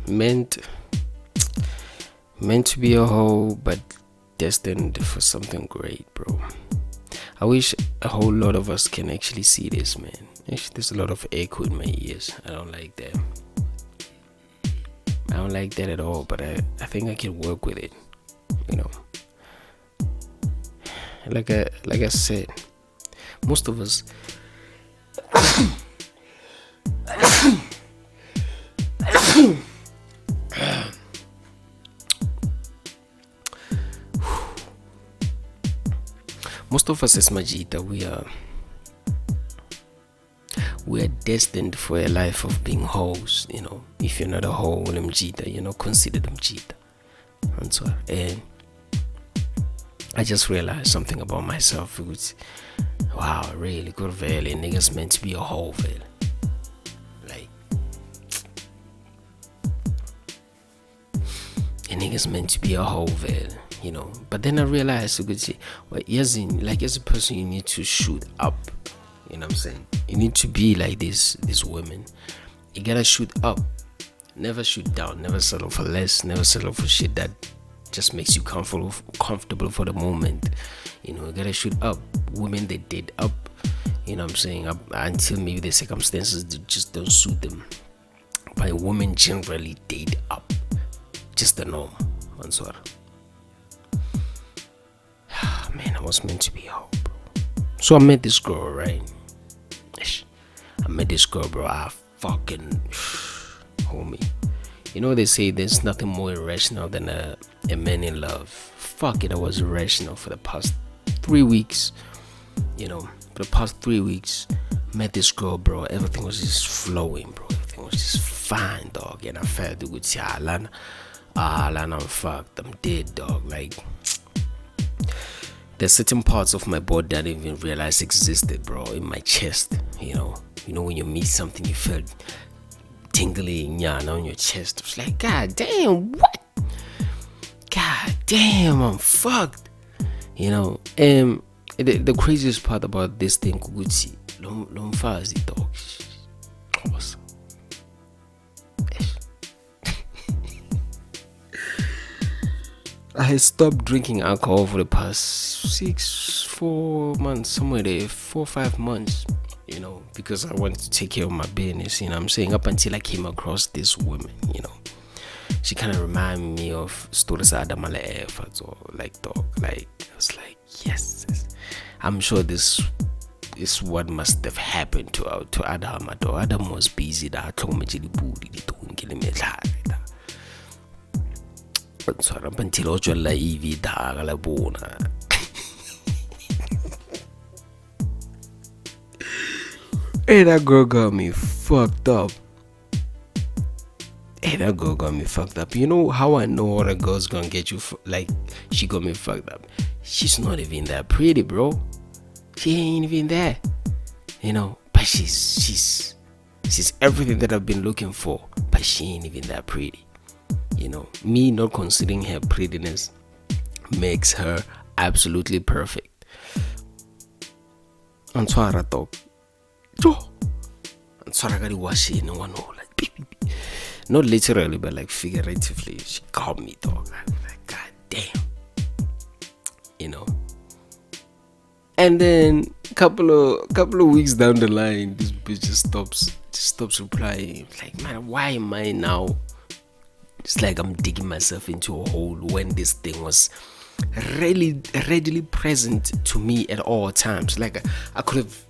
meant to be a hoe, but destined for something great, bro. I wish a whole lot of us can actually see this, man. Actually, there's a lot of echo in my ears. I don't like that. I don't like that at all, but I think I can work with it, you know. Like I said, most of us as Majita, we are destined for a life of being hoes, you know. If you're not a hoe, Mjita, you're not considered Mjita. And I just realized something about myself. Which, wow, really good valley. Niggas meant to be a hoe, valley. Like, a niggas meant to be a hoe, valley. You know. But then I realized, you could say, well, as a person, you need to shoot up. You know what I'm saying? You need to be like these women. You gotta shoot up. Never shoot down. Never settle for less. Never settle for shit that just makes you comfortable for the moment. You know, you gotta shoot up. Women, they date up. You know what I'm saying? Up until maybe the circumstances just don't suit them. But women generally date up. Just the norm. Man, I was meant to be a hoe, bro. So I met this girl, right? Bro. I fucking homie. You know, they say there's nothing more irrational than a man in love. Fuck it, I was irrational for the past 3 weeks. You know, for the past 3 weeks, met this girl, bro. Everything was just flowing, bro. Everything was just fine, dog. And I felt good. Lana, I'm fucked. I'm dead, dog. Like, there's certain parts of my body that I didn't even realize existed, bro. In my chest, you know when you meet something, you feel tingly on your chest. It's like, god damn, what? God damn, I'm fucked. You know, and the craziest part about this thing, Kuguchi, Lomfazi, dog. Awesome. I had stopped drinking alcohol for the past 4 months, somewhere there, 4 or 5 months, you know, because I wanted to take care of my business, you know what I'm saying, up until I came across this woman, you know. She kind of reminded me of stories Adamala efforts, or like, dog, like, I was like, yes, I'm sure this is what must have happened to Adam. Adam was busy, that until I la EV daga la bona. Hey, that girl got me fucked up. You know how I know what a girl's gonna get you? Like, she got me fucked up. She's not even that pretty, bro. She ain't even there. You know, but she's everything that I've been looking for. But she ain't even that pretty. You know, me not considering her prettiness makes her absolutely perfect. Answara talk. Answara got wash in one hole, like not literally, but like figuratively. She got me, dog. Like, god damn. You know. And then couple of weeks down the line, this bitch just stops replying. Like, man, why am I now? It's like I'm digging myself into a hole when this thing was really readily present to me at all times. Like, I could have.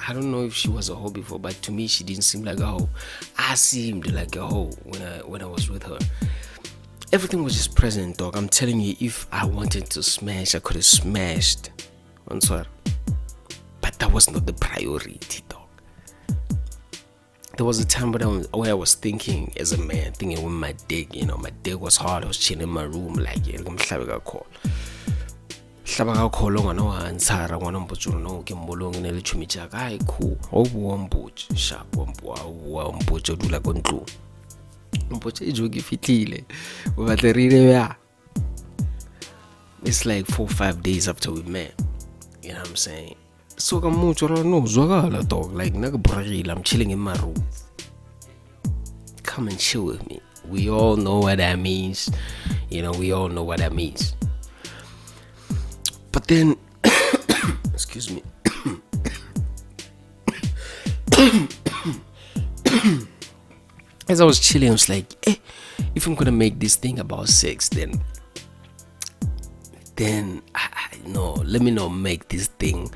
I don't know if she was a hoe before, but to me she didn't seem like a hoe. I seemed like a hoe when I was with her. Everything was just present, dog. I'm telling you, if I wanted to smash, I could have smashed. I'm sorry, but that was not the priority, dog. There was a time where I was thinking as a man, thinking with my dick, you know, my dick was hard. I was chilling in my room, like, yeah, I'm hlabe call. Hlabe call ngwana wa Ansara, ngwana mbotsuru no ke mbolong ne le tshumi tsa ka ai cool. O bua mbotse, sharp wa mbotse dula ko ntlo. Mbotse e jogi fitlile. O batla rire ya. It's like 4 or 5 days after we met. You know what I'm saying? So ka motho ra no zwakala, dog, like nna ke bragile, I'm chilling in my room. come and chill with me. We all know what that means. We all know what that means. But then, excuse me. As I was chilling, I was like, if I'm gonna make this thing about sex, then no, let me not make this thing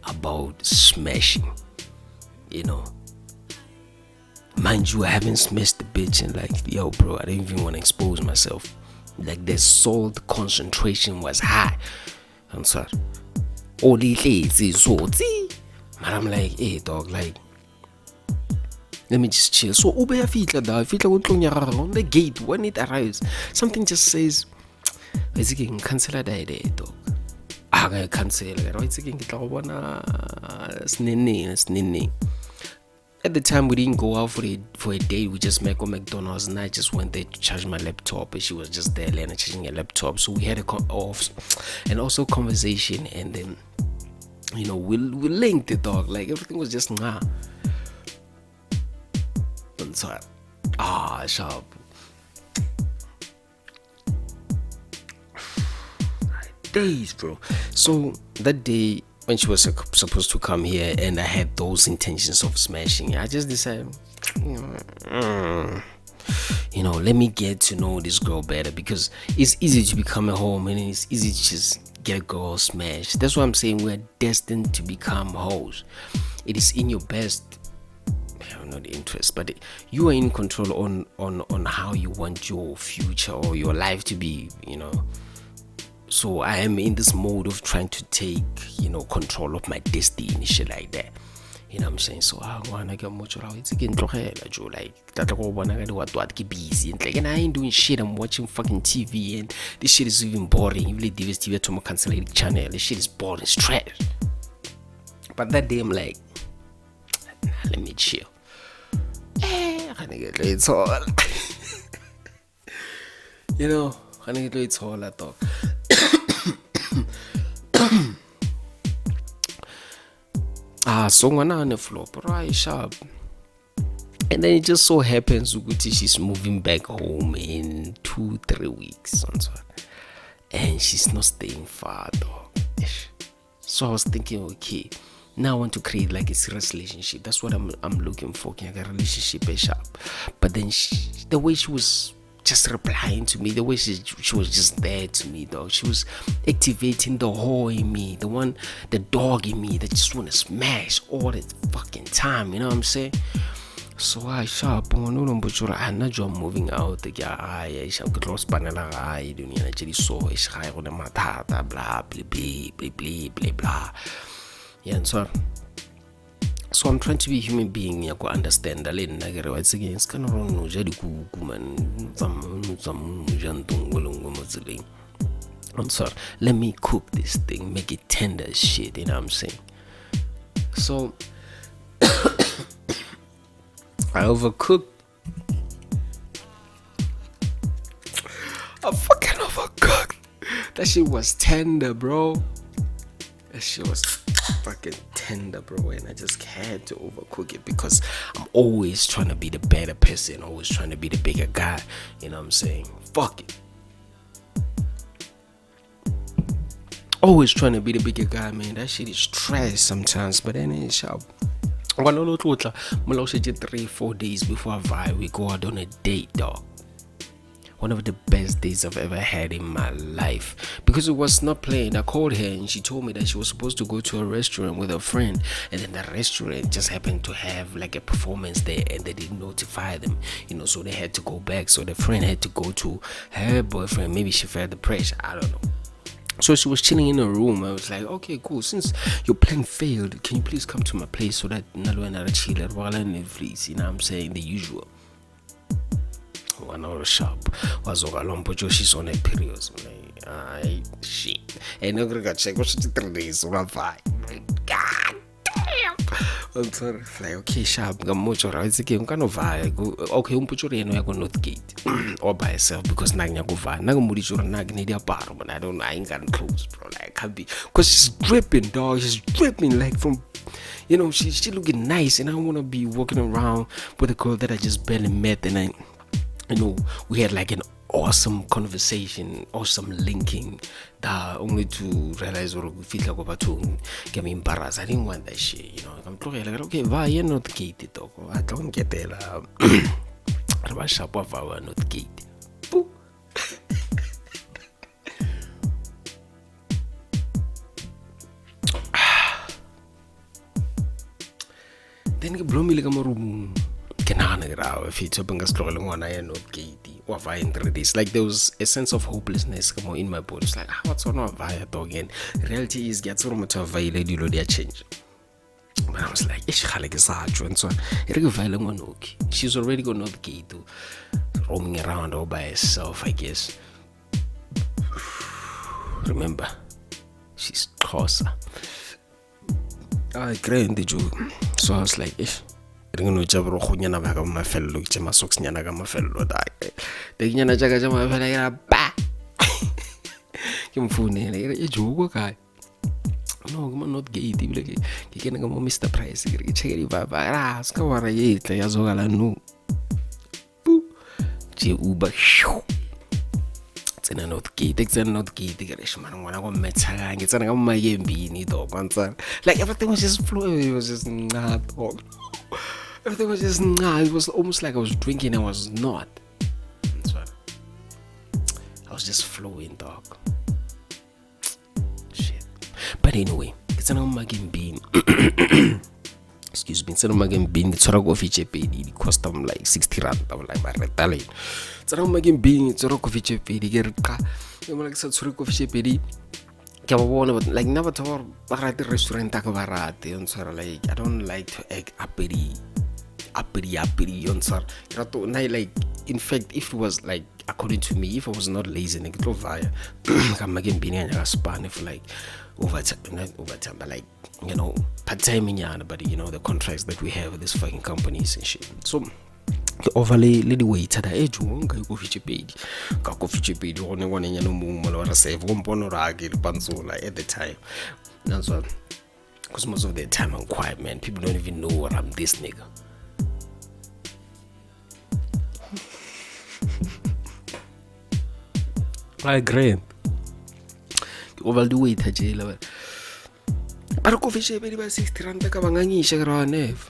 about smashing. Mind you, I haven't smashed the bitch and like, yo bro, I didn't even want to expose myself. Like the salt concentration was high. I'm sorry. All these salty. But I'm like, hey dog, like, let me just chill. So ube yafitla on the gate when it arrives. Something just says, it's again cancel that day, dog. I cancel it. It's again snini. At the time, we didn't go out for a date. We just met on McDonald's, and I just went there to charge my laptop, and she was just there, Lena, charging her laptop. So we had and also conversation, and then we linked the dog. Like everything was just nah. And so sharp. Days, bro. So that day, when she was supposed to come here and I had those intentions of smashing, I just decided, let me get to know this girl better, because it's easy to become a home and it's easy to just get a girl smashed. That's why I'm saying we're destined to become hoes. It is in your best, not the interest, but you are in control on how you want your future or your life to be, So I am in this mode of trying to take, control of my destiny and shit like that. You know what I'm saying? So I wanna get much around. It's again like that busy and I ain't doing shit. I'm watching fucking TV and this shit is even boring. Even DVS TV to my cancelled channel. This shit is boring, it's trash. But that day I'm like, let me chill. I get it's all. I need to it's all I thought. So on the floor, right sharp. And then it just so happens Uguti she's moving back home in 2-3 weeks. And she's not staying far though. So I was thinking, okay, now I want to create like a serious relationship. That's what I'm looking for. Like a relationship sharp. But then the way she was just replying to me, the way she was just there to me, dog. She was activating the whore in me, the dog in me that just want to smash all the fucking time. You know what I'm saying? So I sharp on I'm not moving out. I shall get lost banana. I don't know. Actually, so it's high on the matata, blah blah blah blah blah. Yeah, and so I'm trying to be a human being. You go understand. It's again. It's kind of wrong. No, jadi I'm sorry. Let me cook this thing, make it tender as shit. You know what I'm saying? So I overcooked. I fucking overcooked. That shit was tender, bro. That shit was fucking tender, bro, and I just had to overcook it because I'm always trying to be the better person, always trying to be the bigger guy. You know what I'm saying? Fuck it. Always trying to be the bigger guy, man. That shit is trash sometimes, but then it's sharp. 3-4 days before I vibe, we go out on a date, dog. One of the best days I've ever had in my life, because it was not playing. I called her and she told me that she was supposed to go to a restaurant with a friend, and then the restaurant just happened to have like a performance there and they didn't notify them, so they had to go back. So the friend had to go to her boyfriend. Maybe she felt the pressure, I don't know. So she was chilling in her room. I was like, okay, cool. Since your plan failed, can you please come to my place so that Nalwe chill while I please, you know what I'm saying? The usual. 1 hour sharp. Was over she's on a period. So like, shit. And I'm gonna check what she 3 days. So I'm fine. God damn. I'm sorry. Like, okay, sharp. It's okay. Okay, I go Northgate all by herself because nagnya go va. Naga mudichura nag need a bar, but I ain't got clothes, bro. Like, I can't be, cause she's dripping, dog. She's dripping like from, she looking nice, and I wanna be walking around with a girl that I just barely met, and we had like an awesome conversation, awesome linking, that only to realize or feel like about to get me embarrassed. I didn't want that shit, I'm talking like, okay, why you're not gated, dog? I don't get it. I'm sharp of our not gated. Then you blow me like a room. If it's open one I not gate or this, like there was a sense of hopelessness come on in my body. It's like what's on via dog, and reality is gets so much of violated their change. But I was like, she's already gone not gate to roaming around all by herself, I guess. Remember, she's Xhosa. I grind the joke. So I was like, ringo jabro khunyana ba ka mafello ke ma socks nyana ka mafello da ke nyana jaga jama fela ira ba ke mfune le jugo kai no ke not gate bile ke kena ka mo Mr Price ke check ba ra ska wara yetla ya zogala no je uba tsena not gate ke re shimana ngwana go metshaga ke tsena ka mo mayembini dog kwantsa, like everything was just flowing, it was just not dog. Everything was just it was almost like I was drinking, I was not. So I was just flowing, dog. Shit. But anyway, it's an bean. Excuse me, it's an bean. It's a coffee chepedi. It cost them like 60 rand. I was like, my retaliate. It's an bean. It's a coffee chepedi. I'm like, it's a coffee chepedi. Like never told the restaurant like I don't like to act uppity on sir. Like in fact, if it was like according to me, if I was not lazy and I via I'm again being a span if like overtime, but like part-time but the contracts that we have with these fucking companies and shit. So overlay lady waiter da ejunga coffee chipedi ka coffee chipedi one nyano mo lo ra save go mpono ra ke panzola at the time. That's what, because most of the time I'm quiet, man. People don't even know what I'm this nigga. I agree. Overdo waiter jail but coffee chipedi ba 60 rand ka bangangisha ka ra nef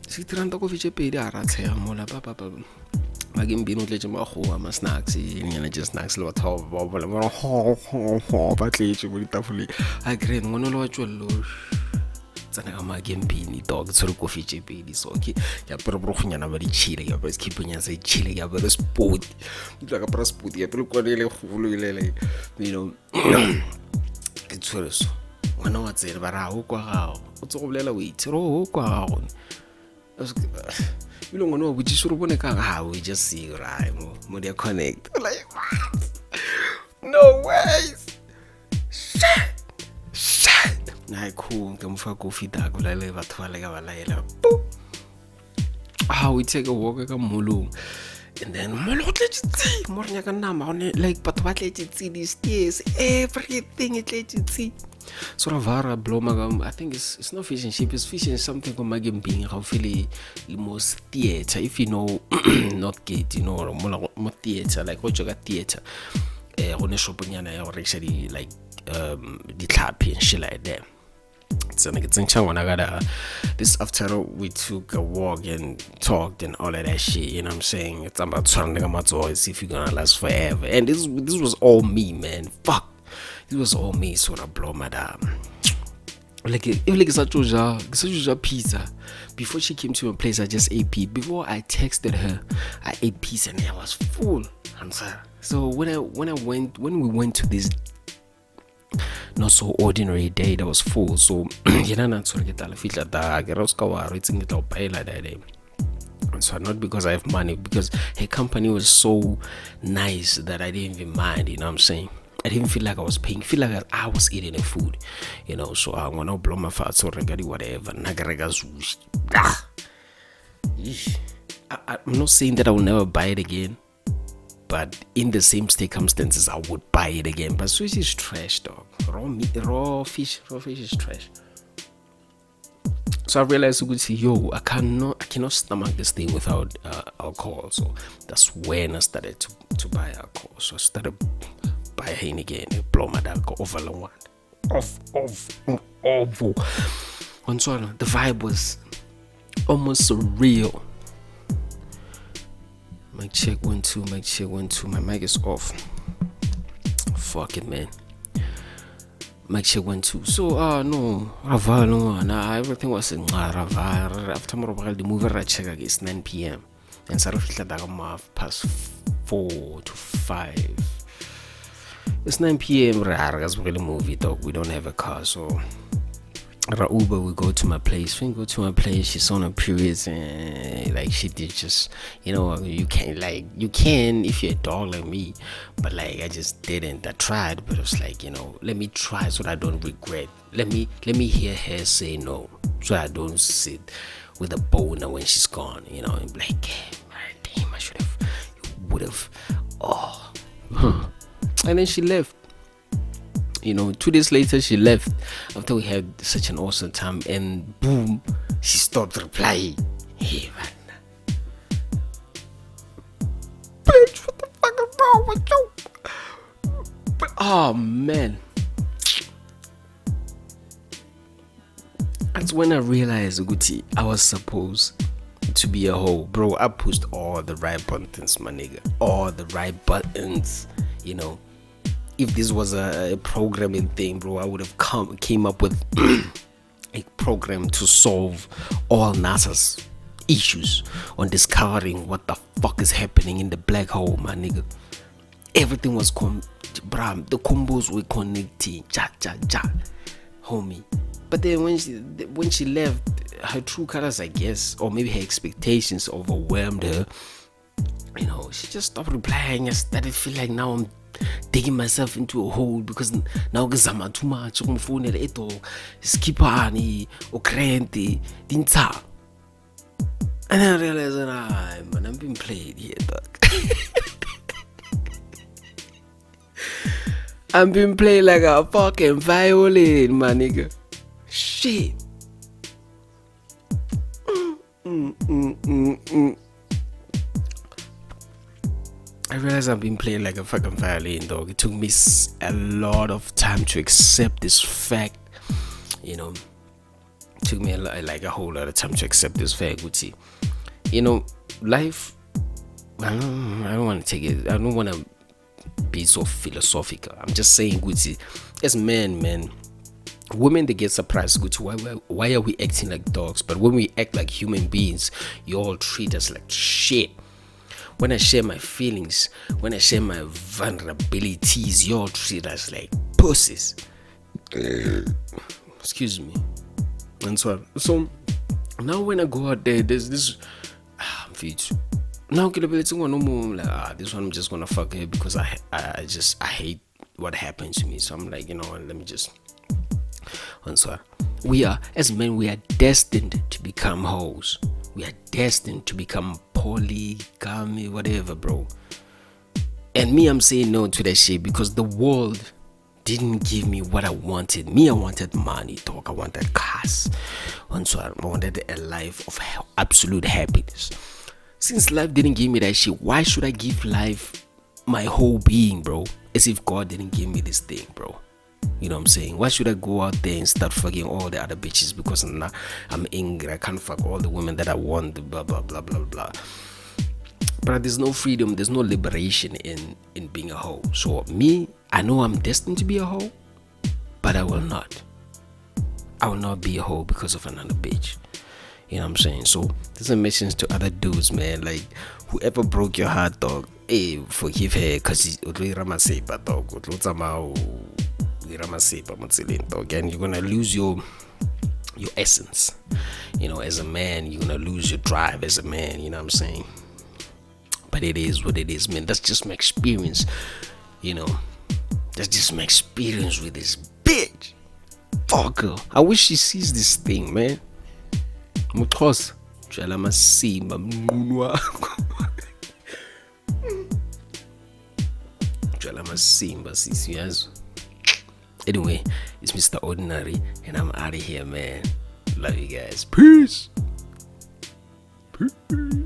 60 rand coffee chipedi a ra tsaya mola papa magembino tletse magoa ma snacks nyana just snacks le batho ba bola ba tletse mo ditafole a agree ngono lo wa tshwello tsana ka magembini dog tsore coffee chipedi so okay ya pero nyana ba di chile ya ba skip nya sa chile ya ba sport tla ka pra sport ya pero kwanele golo ile ke tsore so ngwana wa tsere ba ra ho kwa gago o tso go bolela wait ro kwa gago you don't know which is how we just see right mo they connect like no ways shit na cool ke mfa coffee da go le batho ba le ka ba laela we take a walk ka molo and then molo tletse mo rnya ka nama like batho ba tletse these stairs everything it tletse sort of vara bloma. I think it's not fish and chip, it's fish and something from magim being how feel most theater if you know not gate more theater like what you got theater on a shop or actually like the clappy and shit like that. So when I got this after we took a walk and talked and all of that shit, you know what I'm saying? It's about turning my toys if you're gonna last forever. And this was all me, man. Fuck. It was all me, sort of blow madam. Like such a pizza. Before she came to my place, I just ate pizza. Before I texted her, I ate pizza and I was full. So when we went to this not so ordinary day that was full, so so not because I have money, because her company was so nice that I didn't even mind, you know what I'm saying? I didn't feel like I was paying. Feel like I was eating a food, you know. So I'm gonna blow my fat so regarding whatever. Nagarega sushi. I'm not saying that I will never buy it again, but in the same circumstances, I would buy it again. But sushi is trash, dog. Raw fish is trash. So I realized, yo, I cannot stomach this thing without alcohol. So that's when I started to buy alcohol. So I started buy Heineken, blow my dog over the one, off. And so the vibe was almost surreal. Mic check 1 2. Mic check 1 2. My mic is off. Fuck it, man. Mic check 1 2. So no, everything was in after the movie I check against 9 p.m. and so I past 4 to 5. It's 9 p.m. Really movie, dog. We don't have a car, so Uber, we go to my place. When we go to my place, she's on her periods, and like she did just, you can if you're a dog like me, but like I just didn't. I tried, but it was like, let me try so that I don't regret. Let me hear her say no, so I don't sit with a boner when she's gone. And be like, damn, I should have, would have, and then she left. 2 days later she left after we had such an awesome time, and boom, she stopped replying. Hey man, bitch, what the fuck is wrong with you? But, oh man, that's when I realized, Guti, I was supposed to be a hoe, bro. I pushed all the right buttons, my nigga, all the right buttons. If this was a programming thing, bro, I would have came up with a program to solve all NASA's issues on discovering what the fuck is happening in the black hole, my nigga. Everything was the combos were connecting, homie. But then when she left, her true colors, I guess, or maybe her expectations overwhelmed her. She just stopped replying. I started feeling like now I'm digging myself into a hole because now I'm too much on my phone. Skipani or Krenti Dinta. And then I realized man, I'm being played here, dog. I'm being played like a fucking violin, my nigga. Shit. I realized I've been playing like a fucking violin, dog. It took me a lot of time to accept this fact. It took me a whole lot of time to accept this fact, Gucci. Life, I don't want to take it, I don't want to be so philosophical. I'm just saying, Gucci, as men, women, they get surprised, Gucci. Why are we acting like dogs? But when we act like human beings, you all treat us like shit. When I share my feelings, when I share my vulnerabilities, you all treat us like pussies. Excuse me. And so now when I go out there, there's this feed. Now this one I'm just gonna fuck it because I hate what happened to me. So I'm like, let me just. And so we are, as men, we are destined to become hoes. We are destined to become polygamy, whatever, bro. And me, I'm saying no to that shit because the world didn't give me what I wanted. Me, I wanted money, dog. I wanted cars. And so I wanted a life of absolute happiness. Since life didn't give me that shit, why should I give life my whole being, bro? As if God didn't give me this thing, bro. You know what I'm saying? Why should I go out there and start fucking all the other bitches because now I'm angry? I can't fuck all the women that I want, blah, blah, blah, blah, blah. But there's no freedom, there's no liberation in being a hoe. So me, I know I'm destined to be a hoe, but I will not. I will not be a hoe because of another bitch. You know what I'm saying? So there's a message to other dudes, man. Like, whoever broke your heart, dog, hey, forgive her because again, you're gonna lose your essence. As a man, you're gonna lose your drive as a man. You know what I'm saying? But it is what it is, man. That's just my experience. That's just my experience with this bitch. Fuck her. I wish she sees this thing, man. Mukhosa. Jala masimba mnqunwa. Jala masimba sisi yazo. Anyway, it's Mr. Ordinary and I'm out of here, man. Love you guys. Peace. Peace.